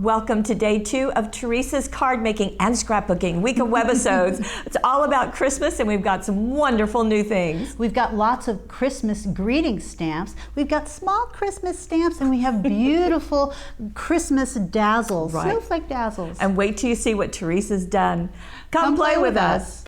Welcome to day 2 of Teresa's card making and scrapbooking week of webisodes. It's all about Christmas and we've got some wonderful new things. We've got lots of Christmas greeting stamps. We've got small Christmas stamps and we have beautiful Christmas dazzles, Right. snowflake dazzles. And wait till you see what Teresa's done. Come play with us.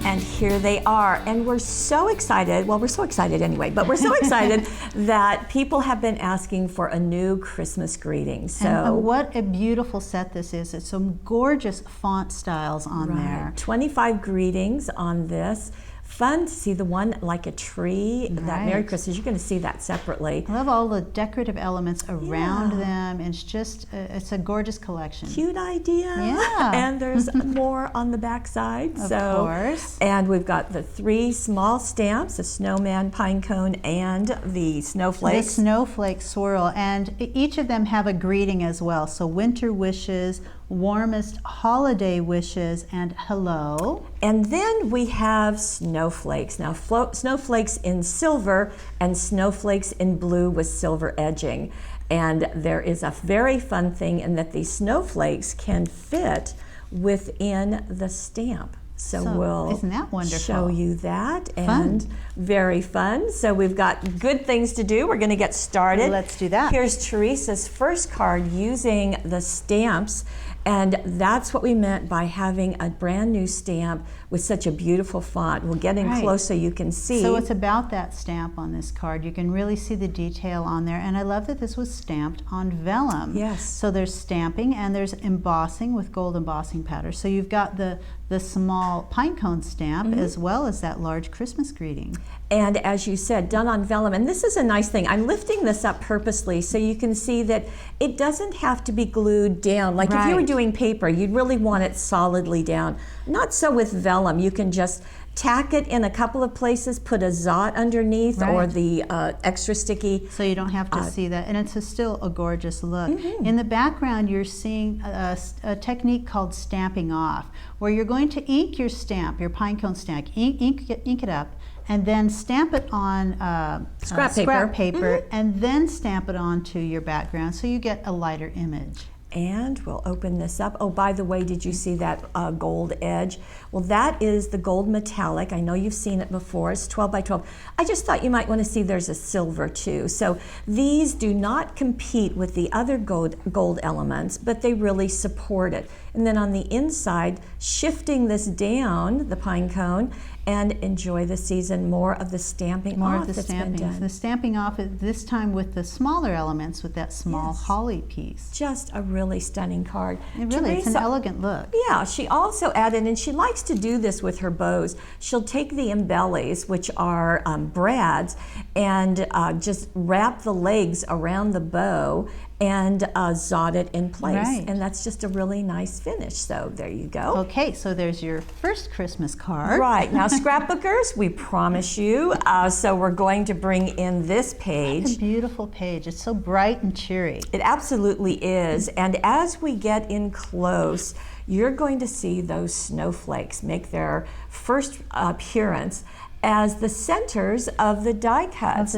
And here they are, and we're so excited. Well, we're so excited anyway, but we're so excited that people have been asking for a new Christmas greeting. So and what a beautiful set this is. It's some gorgeous font styles on there. 25 greetings on this. Fun to see the one like a tree, that Merry Christmas. You're going to see that separately. I love all the decorative elements around them. It's just, it's a gorgeous collection. Cute idea. Yeah. And there's more on the back side. Of course. And we've got the 3 small stamps, the snowman, pine cone, and the snowflake. The snowflake swirl. And each of them have a greeting as well. So winter wishes, warmest holiday wishes, and hello. And then we have snowflakes. Now snowflakes in silver and snowflakes in blue with silver edging. And there is a very fun thing in that these snowflakes can fit within the stamp. So we'll isn't that wonderful? Show you that, and very fun. So we've got good things to do. We're going to get started. Let's do that. Here's Teresa's first card using the stamps, and that's what we meant by having a brand new stamp with such a beautiful font. We'll get in close so you can see. So it's about that stamp on this card. You can really see the detail on there, and I love that this was stamped on vellum. Yes. So there's stamping and there's embossing with gold embossing powder. So you've got the small pinecone stamp as well as that large Christmas greeting. And as you said, done on vellum. And this is a nice thing. I'm lifting this up purposely so you can see that it doesn't have to be glued down. Like if you were doing paper, you'd really want it solidly down. Not so with vellum. You can just tack it in a couple of places, put a zot underneath or the extra sticky. So you don't have to see that. And it's still a gorgeous look. In the background, you're seeing a technique called stamping off, where you're going to ink your stamp, your pinecone stamp, ink it up, and then stamp it on scrap paper, and then stamp it onto your background so you get a lighter image. And we'll open this up. Oh, by the way, did you see that gold edge? Well, that is the gold metallic. I know you've seen it before. It's 12 by 12. I just thought you might want to see there's a silver too. So these do not compete with the other gold elements, but they really support it. And then on the inside, shifting this down, the pine cone, and enjoy the season, more of the stamping off that's been done. The stamping off is this time with the smaller elements with that small holly piece. Just a really stunning card. It's an elegant look. Yeah, she also added, and she likes to do this with her bows, she'll take the embellies, which are brads, and just wrap the legs around the bow and zot it in place. And that's just a really nice finish. So there you go. Okay, so there's your first Christmas card. Right, now scrapbookers, we promise you. So we're going to bring in this page. It's a beautiful page. It's so bright and cheery. It absolutely is. And as we get in close, you're going to see those snowflakes make their first appearance as the centers of the die cuts.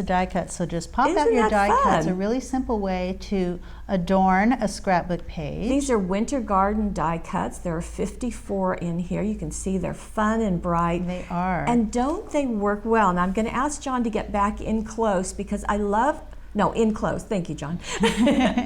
So just pop out your die cuts. A really simple way to adorn a scrapbook page. These are winter garden die cuts. There are 54 in here. You can see they're fun and bright. They are. And don't they work well? Now I'm going to ask John to get back in close because I love in close. Thank you, John.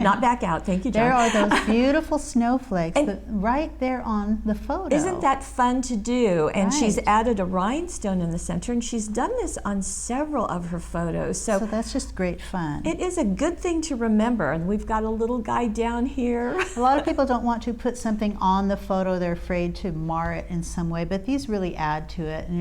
Not back out. Thank you, John. There are those beautiful snowflakes right there on the photo. Isn't that fun to do? And she's added a rhinestone in the center, and she's done this on several of her photos. So that's just great fun. It is a good thing to remember. And we've got a little guy down here. A lot of people don't want to put something on the photo. They're afraid to mar it in some way, but these really add to it, and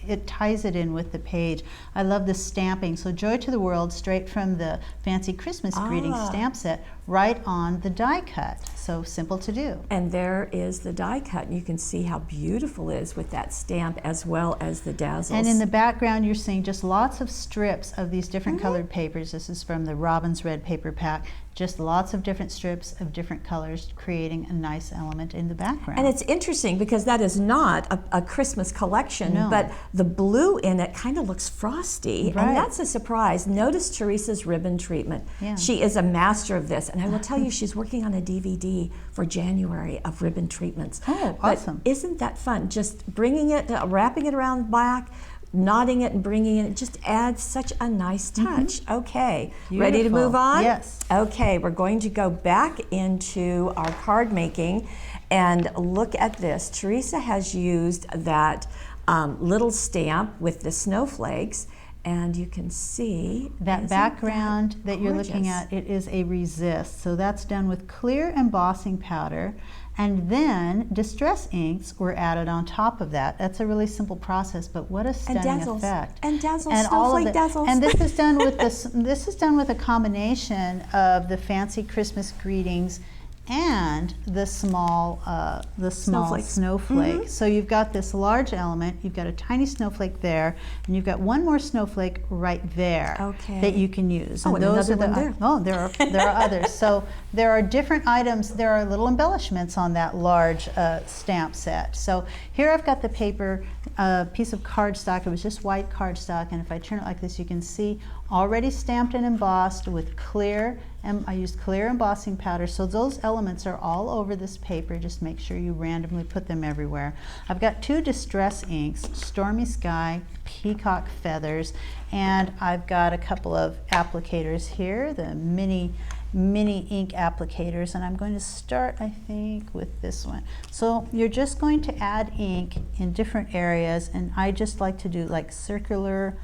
it ties it in with the page. I love the stamping. So Joy to the World, straight from the fancy Christmas greeting stamp set, right on the die cut. So simple to do. And there is the die cut. And you can see how beautiful it is with that stamp as well as the dazzles. And in the background, you're seeing just lots of strips of these different colored papers. This is from the Robin's Red paper pack. Just lots of different strips of different colors, creating a nice element in the background. And it's interesting because that is not a Christmas collection, but the blue in it kind of looks frosty, and that's a surprise. Notice Teresa's ribbon treatment. Yeah. She is a master of this, and I will tell you, she's working on a DVD for January of ribbon treatments. Oh, awesome. But isn't that fun? Just bringing it, wrapping it around black, knotting it and bringing it just adds such a nice touch. Okay, Beautiful. Ready to move on? Yes. Okay, we're going to go back into our card making and look at this. Teresa has used that little stamp with the snowflakes, and you can see that background that you're looking at, it is a resist. So that's done with clear embossing powder, and then distress inks were added on top of that. That's a really simple process, but what a stunning effect. And dazzles, snowflake dazzles. And this is done with this is done with a combination of the fancy Christmas greetings and the small snowflake. So you've got this large element, you've got a tiny snowflake there, and you've got one more snowflake right there that you can use. And those are there. There are others. So there are different items. There are little embellishments on that large stamp set. So here I've got the paper, piece of cardstock. It was just white cardstock, and if I turn it like this, you can see already stamped and embossed with clear, and I used clear embossing powder, so those elements are all over this paper. Just make sure you randomly put them everywhere. I've got two distress inks, Stormy Sky, Peacock Feathers, and I've got a couple of applicators here, the mini ink applicators, and I'm going to start, I think, with this one. So you're just going to add ink in different areas, and I just like to do like circular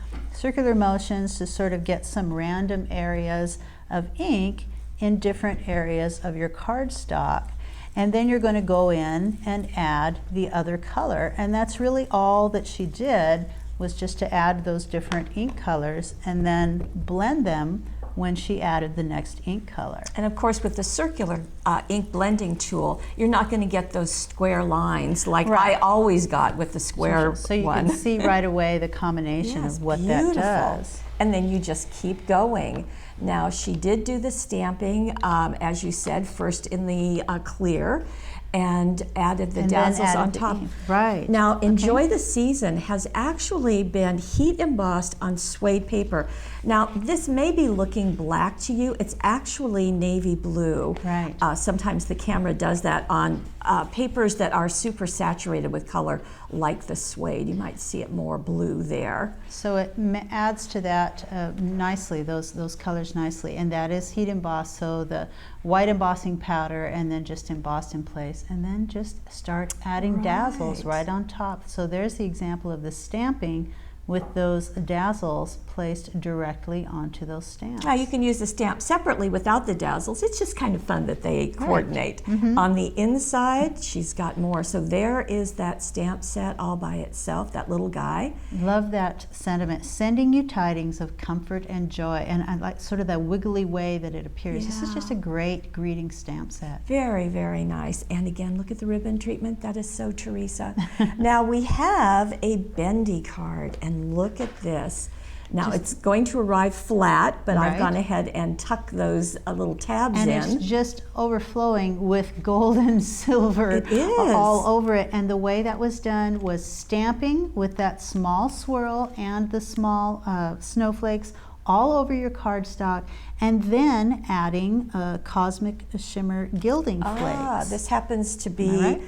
motions to sort of get some random areas of ink in different areas of your cardstock. And then you're going to go in and add the other color, and that's really all that she did, was just to add those different ink colors and then blend them when she added the next ink color. And of course, with the circular ink blending tool, you're not going to get those square lines like I always got with the square So you can see right away the combination of what that does. And then you just keep going. Now, she did do the stamping, as you said, first in the clear, and added the dazzles on top. Right. Now, Enjoy the Season has actually been heat embossed on suede paper. Now, this may be looking black to you. It's actually navy blue. Right. Sometimes the camera does that on papers that are super saturated with color, like the suede. You might see it more blue there. So it adds to that nicely, those colors nicely, and that is heat embossed. So the white embossing powder, and then just embossed in place, and then just start adding dazzles right on top. So there's the example of the stamping with those dazzles placed directly onto those stamps. Now you can use the stamp separately without the dazzles. It's just kind of fun that they coordinate. On the inside, she's got more. So there is that stamp set all by itself, that little guy. Love that sentiment, sending you tidings of comfort and joy. And I like sort of that wiggly way that it appears. This is just a great greeting stamp set. Very, very nice. And again, look at the ribbon treatment. That is so Teresa. Now we have a bendy card, and look at this. Now it's going to arrive flat, but I've gone ahead and tucked those little tabs in. And it's just overflowing with gold and silver all over it. And the way that was done was stamping with that small swirl and the small snowflakes all over your cardstock, and then adding cosmic shimmer gilding flakes. This happens to be,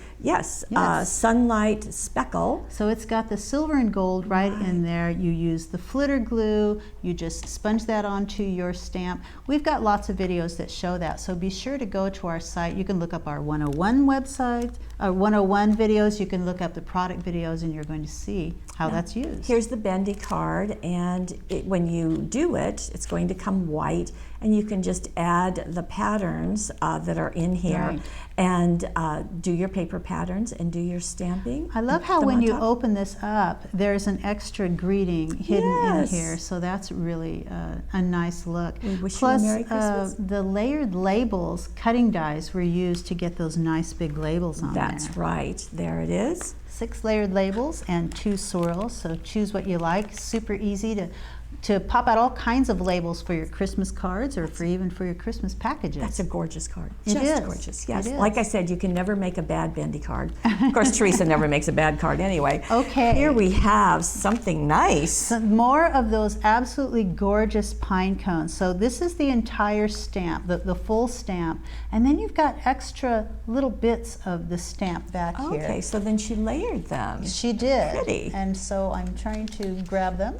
sunlight speckle. So it's got the silver and gold right in there. You use the flitter glue, you just sponge that onto your stamp. We've got lots of videos that show that, so be sure to go to our site. You can look up our 101 website, 101 videos, you can look up the product videos, and you're going to see how that's used. Here's the bendy card, and when you do it, it's going to come white. and you can just add the patterns that are in here, Right. and do your paper patterns and do your stamping. I love and how put them when on you top. open this up, there's an extra greeting hidden Yes. in here, so that's really a nice look. We wish you a Plus, Merry Christmas. the layered labels, cutting dies were used to get those nice big labels on That's there. right. There it is. 6 layered labels and 2 swirls, so choose what you like. Super easy to pop out all kinds of labels for your Christmas cards or even for your Christmas packages. That's a gorgeous card. It Just is. gorgeous. It Yes. is. Like I said, you can never make a bad bendy card. Of course, Teresa never makes a bad card anyway. Okay. Here we have something nice. Some more of those absolutely gorgeous pine cones. So this is the entire stamp, the full stamp, and then you've got extra little bits of the stamp back here. Okay, so then she layered them. She did. Pretty. And so I'm trying to grab them.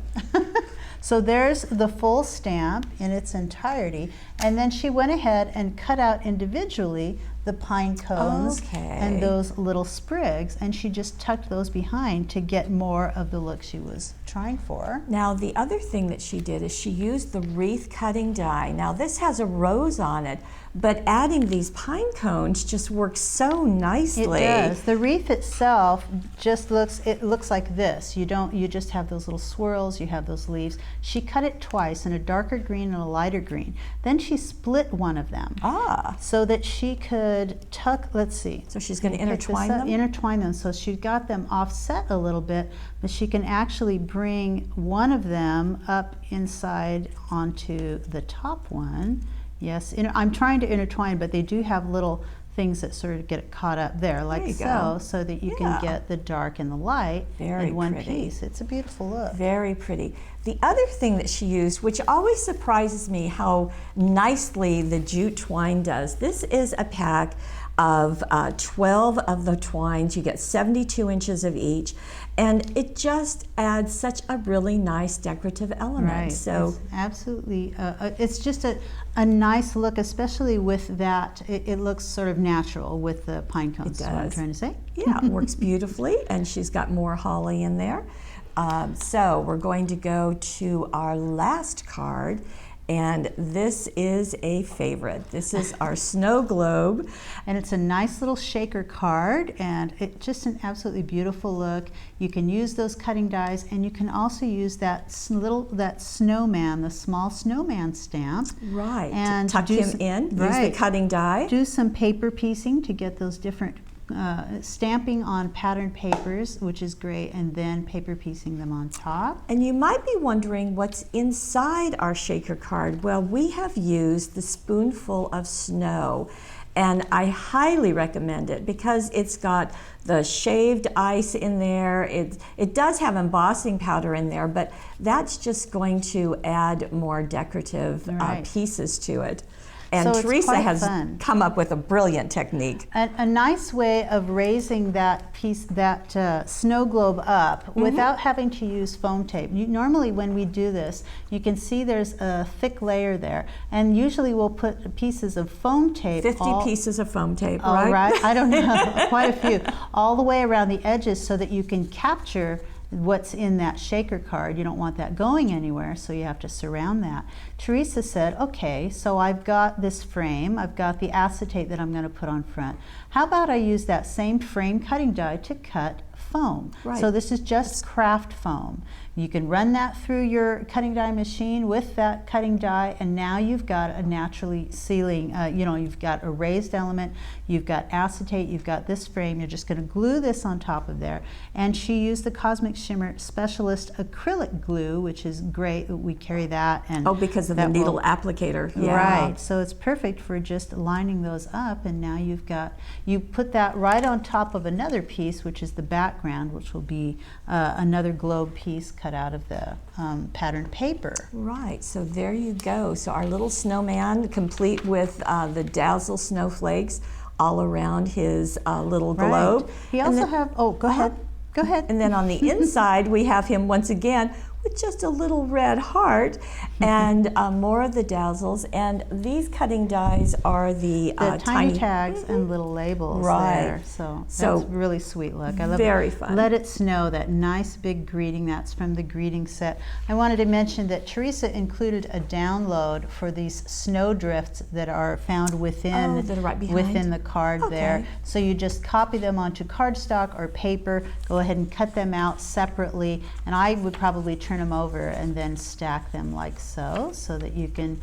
So there's the full stamp in its entirety, and then she went ahead and cut out individually the pine cones and those little sprigs, and she just tucked those behind to get more of the look she was trying for. Now, the other thing that she did is she used the wreath cutting die. Now, this has a rose on it, but adding these pine cones just works so nicely. It does. The wreath itself just looks like this. You just have those little swirls, you have those leaves. She cut it twice in a darker green and a lighter green. Then she split one of them. So that she could tuck, let's see. So she's going to intertwine them? Intertwine them. So she got them offset a little bit, but she can actually bring one of them up inside onto the top one. Yes, I'm trying to intertwine, but they do have little things that sort of get caught up there, like so that you can get the dark and the light in one piece. It's a beautiful look. Very pretty. The other thing that she used, which always surprises me how nicely the jute twine does, this is a pack of 12 of the twines. You get 72 inches of each, and it just adds such a really nice decorative element. Right. So it's absolutely, it's just a nice look, especially with that. It looks sort of natural with the pine cones. It Is what I'm does. trying to say. Yeah, it works beautifully, and she's got more holly in there. So we're going to go to our last card, and this is a favorite. This is our snow globe. And it's a nice little shaker card, and it's just an absolutely beautiful look. You can use those cutting dies, and you can also use that snowman, the small snowman stamp. Right, And to tuck him in, use the cutting die. Do some paper piecing to get those different stamping on patterned papers, which is great, and then paper piecing them on top. And you might be wondering what's inside our shaker card. Well, we have used the spoonful of snow, and I highly recommend it because it's got the shaved ice in there. It does have embossing powder in there, but that's just going to add more decorative pieces to it. And So Teresa has fun. come up with a brilliant technique. A nice way of raising that piece, that snow globe up without having to use foam tape. Normally when we do this, you can see there's a thick layer there, and usually we'll put pieces of foam tape. 50 pieces of foam tape, All right? right, I don't know, quite a few, all the way around the edges so that you can capture what's in that shaker card. You don't want that going anywhere, so you have to surround that. Teresa said, okay, so I've got this frame, I've got the acetate that I'm going to put on front. How about I use that same frame cutting die to cut foam? Right. So this is just craft foam. You can run that through your cutting die machine with that cutting die, and now you've got a naturally sealing, you've got a raised element, you've got acetate, you've got this frame. You're just going to glue this on top of there. And she used the Cosmic Shimmer Specialist acrylic glue, which is great. We carry that. And because of the needle applicator. Yeah. Right, so it's perfect for just lining those up, and now you put that right on top of another piece, which is the background, which will be another globe piece cut out of the patterned paper. Right, so there you go. So our little snowman, complete with the dazzle snowflakes all around his little globe. He also have, go ahead. Go ahead. And then on the inside, we have him once again with just a little red heart, and more of the dazzles. And these cutting dies are the tiny tags and little labels there. So that's really sweet look. I love very it. fun. Let It Snow, that nice big greeting. That's from the greeting set. I wanted to mention that Teresa included a download for these snow drifts that are found within, that are right behind. within the card there. So you just copy them onto cardstock or paper, go ahead and cut them out separately, and I would probably turn them over and then stack them like so that you can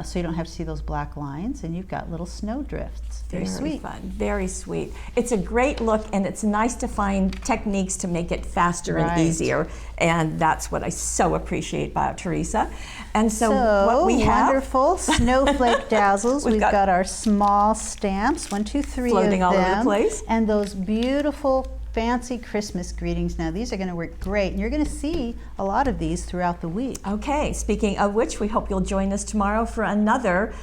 so you don't have to see those black lines, and you've got little snow drifts. Very sweet. Fun. Very sweet. It's a great look, and it's nice to find techniques to make it faster and easier, and that's what I so appreciate about Teresa. And so what we have, wonderful snowflake dazzles. We've got our small stamps, 1, 2, 3 floating of them, all over the place, and those beautiful fancy Christmas greetings. Now these are going to work great, and you're going to see a lot of these throughout the week. Okay, speaking of which, we hope you'll join us tomorrow for another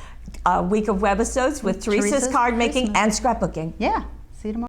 week of webisodes with Teresa's Card Making and Scrapbooking. Yeah.